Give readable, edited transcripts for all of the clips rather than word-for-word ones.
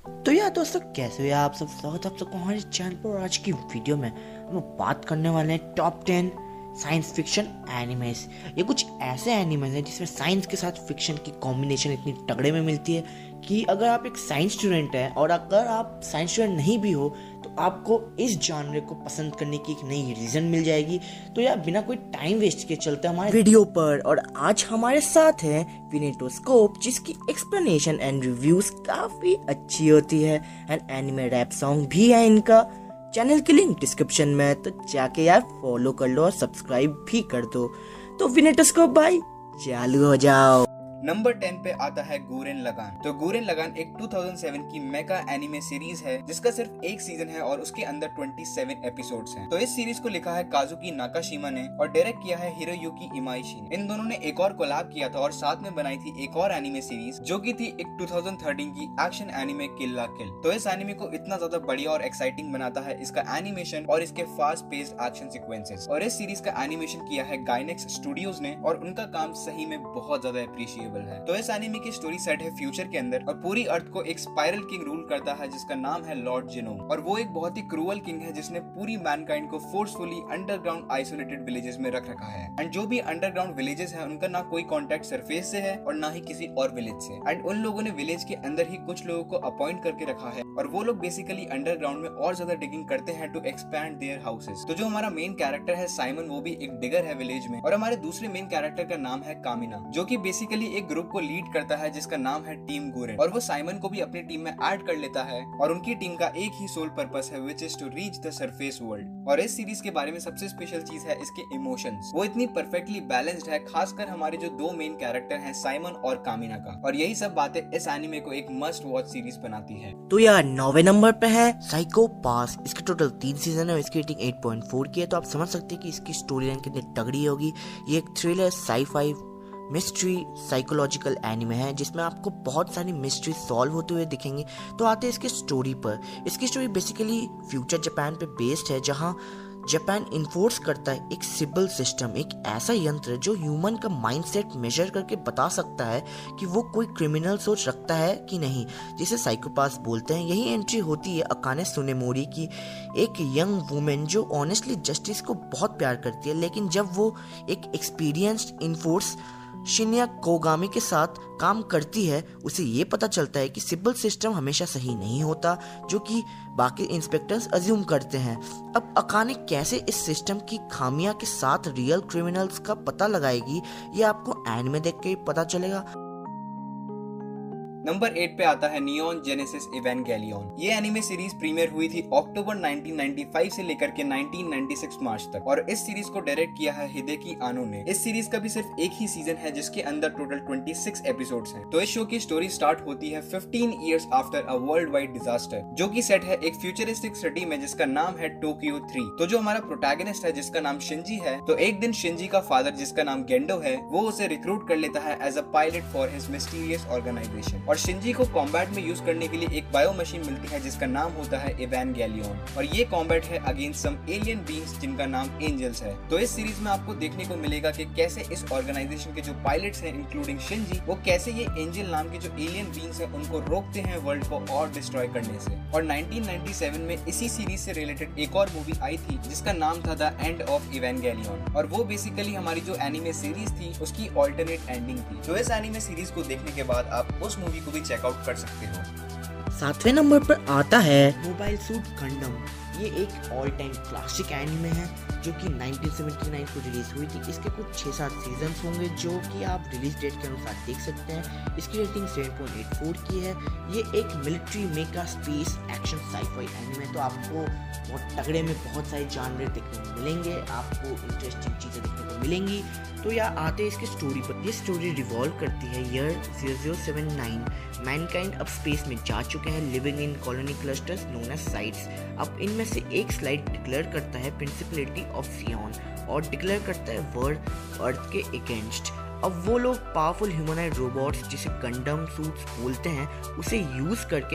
तो यार दोस्तों, कैसे हो आप सब। स्वागत है आप सबको हमारे चैनल पर। आज की वीडियो में हम बात करने वाले हैं टॉप 10 साइंस फिक्शन एनिमेस। ये कुछ ऐसे एनिमेस हैं जिसमें साइंस के साथ फिक्शन की कॉम्बिनेशन इतनी तगड़े में मिलती है कि अगर आप एक साइंस स्टूडेंट हैं और अगर आप साइंस स्टूडेंट नहीं भी हो तो आपको इस जॉनर को पसंद करने की एक नई रीजन मिल जाएगी। तो यार बिना कोई टाइम वेस्ट किए चलते हैं हमारे वीडियो पर। और आज हमारे साथ है विनेटोस्कोप, जिसकी एक्सप्लेनेशन एंड रिव्यूज काफी अच्छी होती है। एंड एनिमे रैप सॉन्ग भी है इनका। चैनल की लिंक डिस्क्रिप्शन में है, तो जाके यार फॉलो कर लो और सब्सक्राइब भी कर दो। तो विनेटोस्कोप भाई चालू हो जाओ। नंबर 10 पे आता है गूरेन लगान। तो गूरेन लगान एक 2007 की मेका एनिमे सीरीज है जिसका सिर्फ एक सीजन है और उसके अंदर 27 एपिसोड्स हैं। तो इस सीरीज को लिखा है काजुकी नाकाशिमा ने और डायरेक्ट किया है हिरोयुकी इमाइशी ने। इन दोनों ने एक और कोलैब किया था और साथ में बनाई थी एक और एनिमे सीरीज जो की थी एक 2013 की एक्शन एनिमे किल ला किल। तो इस एनिमे को इतना ज्यादा बढ़िया और एक्साइटिंग बनाता है इसका एनिमेशन और इसके फास्ट पेस्ड एक्शन सीक्वेंसेस। और इस सीरीज का एनिमेशन किया है गाइनेक्स स्टूडियोज ने और उनका काम सही में बहुत ज्यादा अप्रिशिएबल है। तो इस एनिमे की स्टोरी सेट है फ्यूचर के अंदर और पूरी अर्थ को एक स्पाइरल किंग रूल करता है जिसका नाम है लॉर्ड जिनोम। और वो एक बहुत ही क्रूअल किंग है जिसने पूरी मैनकाइंड को फोर्सफुली अंडरग्राउंड आइसोलेटेड विलेजेस में रख रखा है। एंड जो भी अंडरग्राउंड विलेजेस है उनका ना कोई कॉन्टेक्ट सरफेस से है और ना ही किसी और विलेज से। एंड उन लोगों ने विलेज के अंदर ही कुछ लोगों को अपॉइंट करके रखा है और वो लोग बेसिकली अंडरग्राउंड में और ज्यादा डिगिंग करते हैं टू एक्सपैंड देयर हाउसेस। तो जो हमारा मेन कैरेक्टर है साइमन, वो भी एक डिगर है विलेज में। और हमारे दूसरे मेन कैरेक्टर का नाम है कामिना, जो कि बेसिकली एक ग्रुप को लीड करता है जिसका नाम है टीम गूरेन। और वो साइमन को भी अपनी टीम में ऐड कर लेता है और उनकी टीम का एक ही सोल पर्पस है which is to reach the surface world. और इस सीरीज के बारे में सबसे स्पेशल चीज है इसके इमोशंस। वो इतनी परफेक्टली बैलेंस्ड है, खासकर हमारे जो दो मेन कैरेक्टर हैं साइमन और कामिना का। और यही सब बातें इस एनिमे को एक मस्ट वॉच सीरीज बनाती है। तो यार 9वें नंबर पे है साइको पास। इसके टोटल 3 सीजन है और इसकी रेटिंग 8.4 की है। तो आप समझ सकते हैं कि इसकी स्टोरी लाइन कितनी तगड़ी होगी। ये एक thriller sci-fi mystery psychological anime है जिसमें आपको बहुत सारी मिस्ट्री सॉल्व होते हुए दिखेंगे। तो आते हैं इसके स्टोरी पर। इसकी स्टोरी बेसिकली फ्यूचर जापान पे बेस्ड है, जहां जापान इन्फोर्स करता है एक सिबल सिस्टम, एक ऐसा यंत्र जो ह्यूमन का माइंडसेट मेजर करके बता सकता है कि वो कोई क्रिमिनल सोच रखता है कि नहीं, जिसे साइकोपास बोलते हैं। यही एंट्री होती है अकाने सुनेमोरी की, एक यंग वुमेन जो ऑनेस्टली जस्टिस को बहुत प्यार करती है। लेकिन जब वो एक एक्सपीरियंस्ड इन्फोर्स शिन्या कोगामी के साथ काम करती है, उसे ये पता चलता है कि सिबल सिस्टम हमेशा सही नहीं होता, जो कि बाकी इंस्पेक्टर्स अज्यूम करते हैं। अब अकाने कैसे इस सिस्टम की खामियां के साथ रियल क्रिमिनल्स का पता लगाएगी, ये आपको एनिमे देख के पता चलेगा। नंबर 8 पे आता है नियॉन जेनेसिस इवेंगेलियन। ये एनिमे सीरीज प्रीमियर हुई थी अक्टूबर 1995 से लेकर के 1996 मार्च तक और इस सीरीज को डायरेक्ट किया है हिदेकी आनो ने। इस सीरीज का भी सिर्फ एक ही सीजन है जिसके अंदर टोटल 26 एपिसोड्स हैं। तो इस शो की स्टोरी स्टार्ट होती है 15 years after a world wide disaster, जो की सेट है एक फ्यूचरिस्टिक सिटी में जिसका नाम है टोक्यो 3। तो जो हमारा प्रोटैगनिस्ट है जिसका नाम शिंजी है, तो एक दिन शिंजी का फादर जिसका नाम गेंडो है, वो उसे रिक्रूट कर लेता है as a pilot for his mysterious organisation. और शिंजी को कॉम्बैट में यूज करने के लिए एक बायो मशीन मिलती है जिसका नाम होता है इवेंगेलियन। और ये कॉम्बैट है अगेंस्ट सम एलियन बीइंग्स जिनका नाम एंजल्स है। तो इस सीरीज में आपको देखने को मिलेगा कि कैसे इस ऑर्गेनाइजेशन के जो पायलट्स हैं इंक्लूडिंग शिंजी, वो कैसे ये एंजल नाम के जो एलियन बीइंग्स हैं उनको रोकते हैं वर्ल्ड को और डिस्ट्रॉय करने से। और 1997 में इसी सीरीज से रिलेटेड एक और मूवी आई थी जिसका नाम था द एंड ऑफ इवेंगेलियन। और वो बेसिकली हमारी जो एनिमे सीरीज थी उसकी ऑल्टरनेट एंडिंग थी। तो इस एनिमे सीरीज को देखने के बाद आप उस मूवी को भी चेकआउट कर सकते हो। 7वें नंबर पर आता है मोबाइल सूट गंडम। ये एक ऑल टाइम क्लासिक एनिमे है जो कि 1979 को रिलीज हुई थी। इसके कुछ 6-7 सीजन्स होंगे जो कि आप रिलीज डेट के अनुसार देख सकते हैं। इसकी रेटिंग 7.84 की है। ये एक मिलिट्री मेका स्पेस एक्शन साई-फाई एनिमे। तो आपको बहुत तगड़े में बहुत सारे जानवर देखने को मिलेंगे, आपको इंटरेस्टिंग चीज़ें देखने को मिलेंगी। तो यार आते हैं इसकी स्टोरी पर। ये स्टोरी रिवॉल्व करती है ईयर 0079। मैनकाइंड अब स्पेस में जा चुके हैं, living in colony clusters known as sites. अब इनमें से एक स्लाइड डिक्लेयर करता है प्रिंसिपलिटी ऑफ सियोन और डिक्लेयर करता है वर्ल्ड अर्थ के अगेंस्ट। अब वो लोग पावरफुल ह्यूमनॉइड रोबोट्स जिसे गंडम सूट्स बोलते हैं उसे यूज करके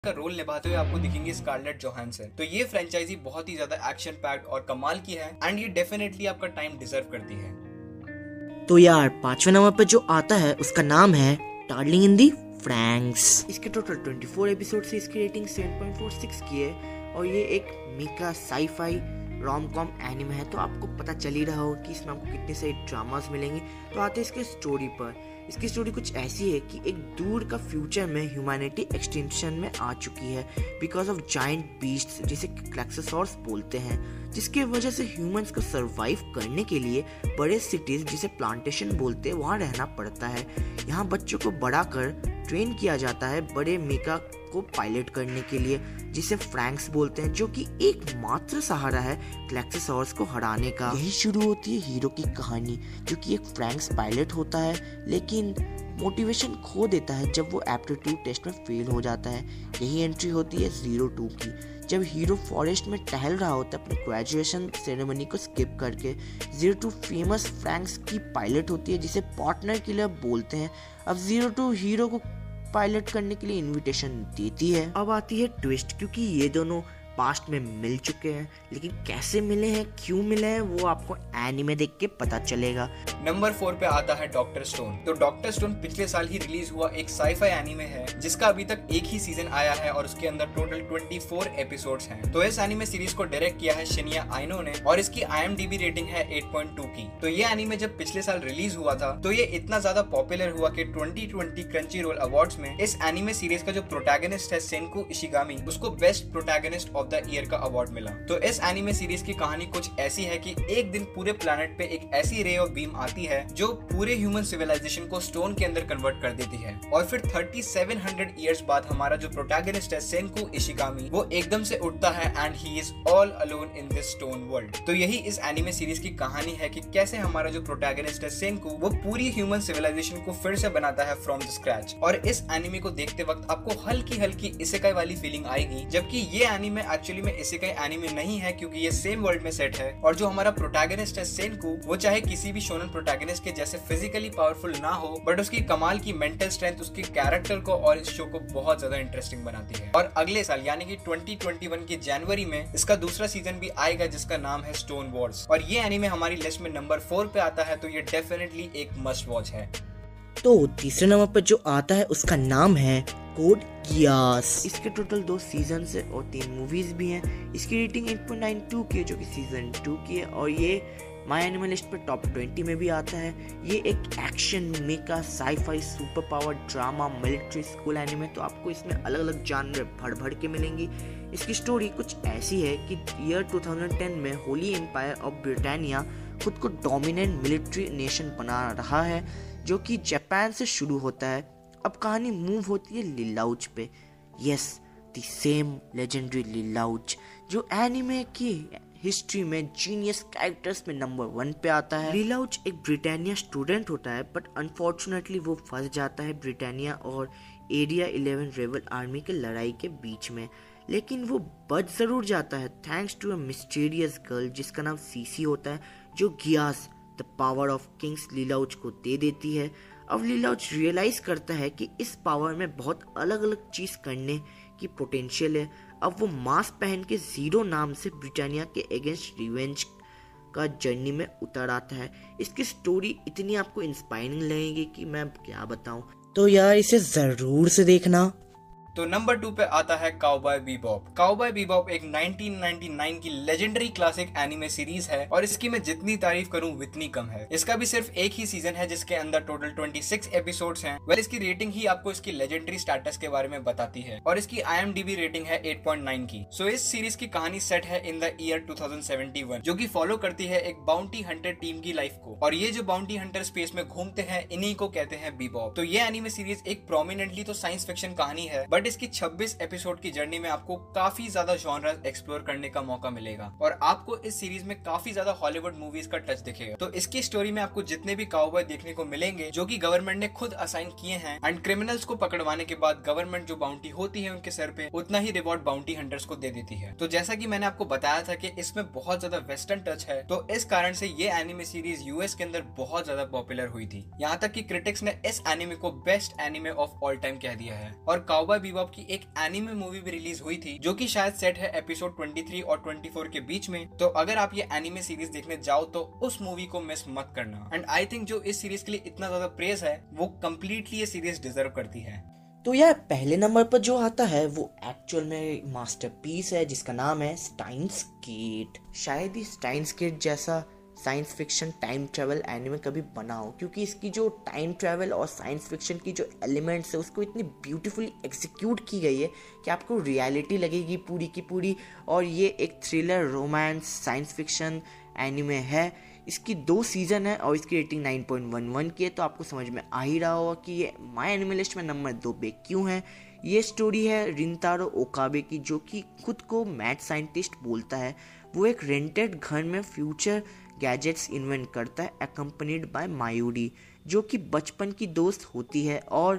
का रोल निभाते हुए आपको दिखेंगे स्कारलेट जोहानसन। तो ये फ्रेंचाइजी बहुत ही ज्यादा एक्शन पैक्ड और कमाल की है एंड ये डेफिनेटली आपका टाइम डिजर्व करती है। तो यार 5वें नंबर पर जो आता है उसका नाम है डार्लिंग इन दी फ्रैंक्स। इसके टोटल 24 एपिसोड से इसकी रेटिंग 7.46 की है और ये एक mecha sci-fi rom com anime है। तो आपको पता चल ही रहा होगा कि इसमें आपको कितने सारे ड्रामास मिलेंगे। तो आते हैं इसके स्टोरी पर। इसकी स्टोरी कुछ ऐसी है कि एक दूर का फ्यूचर में ह्यूमैनिटी एक्सटिंक्शन में आ चुकी है बिकॉज ऑफ जायंट बीस्ट्स जिसे क्लेक्सोसॉर्स बोलते हैं, जिसके वजह से ह्यूमंस को सरवाइव करने के लिए बड़े सिटीज जिसे प्लांटेशन बोलते हैं वहाँ रहना पड़ता है। यहाँ बच्चों को बड़ा कर ट्रेन किया जाता है बड़े मीका को पायलट करने के लिए जिसे फ्रैंक्स बोलते हैं, जो कि एकमात्र सहारा है क्लेक्सोसॉर्स को हराने का। यही शुरू होती है हीरो की कहानी, जो कि एक फ्रैंक्स पायलट होता है लेकिन मोटिवेशन खो देता है जब वो एप्टीट्यूड टेस्ट में फेल हो जाता है। यही एंट्री होती है 02 की, जब हीरो फॉरेस्ट में टहल रहा होता है अपने ग्रेजुएशन सेरेमनी को स्किप करके। 02 फेमस फ्रैंक्स की पायलट होती है जिसे पार्टनर के लिए बोलते हैं। अब 02 हीरो को पायलट करने के लिए इनविटेशन देती है। अब आती है ट्विस्ट, क्योंकि ये दोनों पास्ट में मिल चुके हैं, लेकिन कैसे मिले हैं, क्यों मिले हैं, वो आपको एनीमे देख के पता चलेगा। नंबर 4 पे आता है डॉक्टर स्टोन। तो डॉक्टर स्टोन पिछले साल ही रिलीज हुआ एक साईफाई एनीमे है जिसका अभी तक एक ही सीजन आया है और उसके अंदर टोटल 24 एपिसोड्स हैं। तो इस एनीमे सीरीज को डायरेक्ट किया है शिन्या आइनो ने और इसकी IMDb रेटिंग है 8.2 की। तो ये एनीमे जब पिछले साल रिलीज हुआ था तो ये इतना ज्यादा पॉपुलर हुआ कि 2020 क्रंचीरोल अवार्ड्स में इस एनीमे सीरीज का जो प्रोटैगनिस्ट है सेनको इशिगामी, उसको best protagonist of the year का अवार्ड मिला। तो इस एनीमे सीरीज की कहानी कुछ ऐसी है कि एक दिन पूरे प्लैनेट पे एक ऐसी रे ऑफ बीम आती है जो पूरे ह्यूमन सिविलाइजेशन को स्टोन के अंदर कन्वर्ट कर देती है और फिर 3700 इयर्स बाद हमारा जो प्रोटैगनिस्ट है सेनको इशिगामी वो एकदम से उठता है and he is all alone in this stone world. तो यही इस एनीमे सीरीज की कहानी है कि कैसे हमारा जो प्रोटैगनिस्ट है सेनको वो पूरी ह्यूमन सिविलाइजेशन को फिर से बनाता है फ्रॉम द स्क्रैच। और इस एनीमे को देखते वक्त आपको हल्की हल्की इसेकाई वाली फीलिंग आएगी, जबकि ये एनीमे एक्चुअली में इसेकाई एनीमे नहीं है क्योंकि ये सेम वर्ल्ड में सेट है और जो हमारा प्रोटैगनिस्ट है सेनको वो चाहे किसी भी शोनन प्रोटैगनिस्ट के जैसे फिजिकली पावरफुल ना हो, बट उसकी कमाल की मेंटल स्ट्रेंथ उसके कैरेक्टर को और इस शो को बहुत ज्यादा इंटरेस्टिंग बनाती है। और अगले साल यानी कि 2021 की जनवरी में इसका दूसरा सीजन भी आएगा जिसका नाम है स्टोन वॉर्स और ये एनीमे हमारी लिस्ट में नंबर 4 पे आता है। तो ये डेफिनेटली एक मस्ट वॉच है। तो तीसरे नंबर पर जो आता है उसका नाम है कोड गियास। इसके टोटल 2 सीजन है और 3 मूवीज भी हैं। इसकी रेटिंग 8.92 की है जो कि सीजन 2 की है और ये माय एनिमे लिस्ट पर टॉप 20 में भी आता है। ये एक action mecha sci-fi super power drama military school anime. तो आपको इसमें अलग अलग जानवर भर भर के मिलेंगी। इसकी स्टोरी कुछ ऐसी है कि ईयर 2010 में होली एम्पायर ऑफ ब्रिटानिया खुद को डोमिनेंट मिलिट्री नेशन बना रहा है जो कि जापान से शुरू होता है। अब कहानी मूव होती है लिलाउच पे। यस, द सेम लेजेंडरी लिलाउच जो एनिमे की हिस्ट्री में जीनियस कैरेक्टर्स में नंबर 1 पे आता है। लिलाउच एक ब्रिटानिया स्टूडेंट होता है बट अनफॉर्चुनेटली वो फंस जाता है ब्रिटानिया और एरिया 11 रेबल आर्मी के लड़ाई के बीच में, लेकिन वो बच जरूर जाता है thanks to a mysterious girl जिसका नाम सीसी होता है जो Geass the power of kings Lelouch को दे देती है। अब लिलाउच रियलाइज करता है कि इस पावर में बहुत अलग अलग चीज करने की पोटेंशियल है। अब वो मास्क पहन के 0 नाम से ब्रिटानिया के अगेंस्ट रिवेंज का जर्नी में उतर आता है। इसकी स्टोरी इतनी आपको इंस्पायरिंग लगेगी कि मैं क्या बताऊं। तो यार इसे जरूर से देखना। तो नंबर 2 पे आता है काउबॉय बीबॉप। काउबॉय बीबॉप एक 1999 की लेजेंडरी क्लासिक एनिमे सीरीज है और इसकी मैं जितनी तारीफ करूं उतनी कम है। इसका भी सिर्फ एक ही सीजन है जिसके अंदर टोटल 26 एपिसोड्स हैं। वेल इसकी रेटिंग ही आपको इसकी लेजेंडरी स्टेटस के बारे में बताती है और इसकी IMDb रेटिंग है 8.9 की। सो इस सीरीज की कहानी सेट है इन द ईयर 2071 जो कि फॉलो करती है एक बाउंटी हंटर टीम की लाइफ को और ये जो बाउंटी हंटर स्पेस में घूमते हैं इन्हीं को कहते हैं बीबॉप। तो ये एनिमे सीरीज एक प्रोमिनेंटली तो साइंस फिक्शन कहानी है बट इसकी 26 एपिसोड की जर्नी में आपको काफी ज्यादा जॉनर एक्सप्लोर करने का मौका मिलेगा और आपको इस सीरीज में काफी ज्यादा हॉलीवुड मूवीज का टच दिखेगा। तो इसकी स्टोरी में आपको जितने भी काउबॉय देखने को मिलेंगे जो कि गवर्नमेंट ने खुद असाइन किए हैं एंड क्रिमिनल्स को पकड़वाने के बाद गवर्नमेंट जो बाउंटी होती है उनके सर पे उतना ही रिवॉर्ड बाउंटी हंटर्स को दे देती है। तो जैसा कि मैंने आपको बताया था कि इसमें बहुत ज्यादा वेस्टर्न टच है तो इस कारण से ये एनिमे सीरीज यूएस के अंदर बहुत ज्यादा पॉपुलर हुई थी। यहाँ तक कि क्रिटिक्स ने इस एनिमे को best anime of all time कह दिया है और काउबॉय बिबॉप की एक एनिमे मूवी भी रिलीज हुई थी जो कि शायद सेट है एपिसोड 23 और 24 के बीच में। तो अगर आप ये एनिमे सीरीज देखने जाओ तो उस मूवी को मिस मत करना। एंड आई थिंक जो इस सीरीज के लिए इतना ज्यादा प्रेज है वो कम्प्लीटली ये सीरीज डिजर्व करती है। तो यार पहले नंबर पर जो आता है वो एक्चुअल में मास्टरपीस है जिसका नाम है स्टाइन्स गेट। शायद ही स्टाइन्स गेट जैसा science fiction time travel anime कभी बना हो, क्योंकि इसकी जो टाइम ट्रैवल और साइंस फिक्शन की जो एलिमेंट्स है उसको इतनी ब्यूटीफुली एग्जीक्यूट की गई है कि आपको रियलिटी लगेगी पूरी की पूरी। और ये एक thriller romance science fiction anime है। इसकी 2 सीजन है और इसकी रेटिंग 9.11 की है। तो आपको समझ में आ ही रहा होगा कि ये माय एनिमे लिस्ट में नंबर 2 पे क्यों है। ये स्टोरी है रिंतारो ओकाबे की, जो कि खुद को मैथ साइंटिस्ट बोलता है। वो एक रेंटेड घर में फ्यूचर गैजेट्स इन्वेंट करता है अकम्पनीड बाय मायूरी, जो कि बचपन की दोस्त होती है, और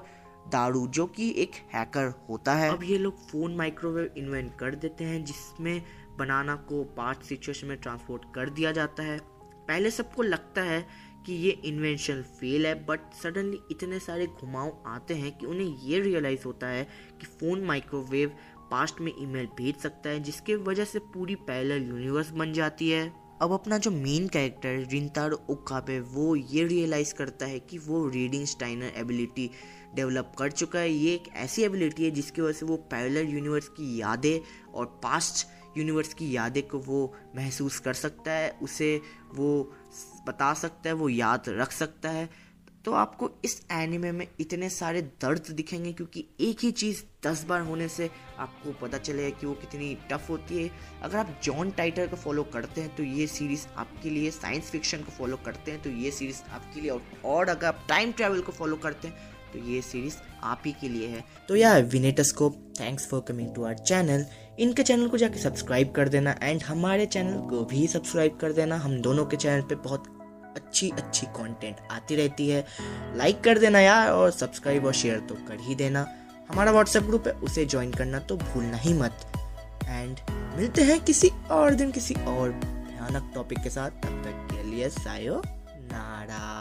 दारू जो कि एक हैकर होता है। अब ये लोग फोन माइक्रोवेव इन्वेंट कर देते हैं जिसमें बनाना को पार्ट सिचुएशन में ट्रांसपोर्ट कर दिया जाता है। पहले सबको लगता है कि ये इन्वेंशन फेल है, बट सडनली इतने सारे घुमाव आते हैं कि उन्हें ये रियलाइज होता है कि फोन माइक्रोवेव पास्ट में ईमेल भेज सकता है, जिसके वजह से पूरी पैरेलल यूनिवर्स बन जाती है। अब अपना जो मेन कैरेक्टर रिंतारो ओकाबे वो ये रियलाइज़ करता है कि वो रीडिंग स्टाइनर एबिलिटी डेवलप कर चुका है। ये एक ऐसी एबिलिटी है जिसकी वजह से वो पैरेलल यूनिवर्स की यादें और पास्ट यूनिवर्स की यादें को वो महसूस कर सकता है, उसे वो बता सकता है, वो याद रख सकता है। तो आपको इस एनिमे में इतने सारे दर्द दिखेंगे क्योंकि एक ही चीज़ 10 बार होने से आपको पता चलेगा कि वो कितनी टफ होती है। अगर आप जॉन टाइटर को फॉलो करते हैं तो ये सीरीज़ आपके लिए, साइंस फिक्शन को फॉलो करते हैं तो ये सीरीज़ आपके लिए, और अगर आप टाइम ट्रैवल को फॉलो करते हैं तो ये सीरीज़ आप ही के लिए है। तो यार Vinetoscope, thanks for coming to our channel. इनके चैनल को जाके सब्सक्राइब कर देना एंड हमारे चैनल को भी सब्सक्राइब कर देना। हम दोनों के चैनल पे बहुत अच्छी कंटेंट आती रहती है। लाइक कर देना यार, और सब्सक्राइब और शेयर तो कर ही देना। हमारा व्हाट्सएप ग्रुप है, उसे ज्वाइन करना तो भूलना ही मत। एंड मिलते हैं किसी और दिन किसी और भयानक टॉपिक के साथ। तब तक के लिए सायोनारा।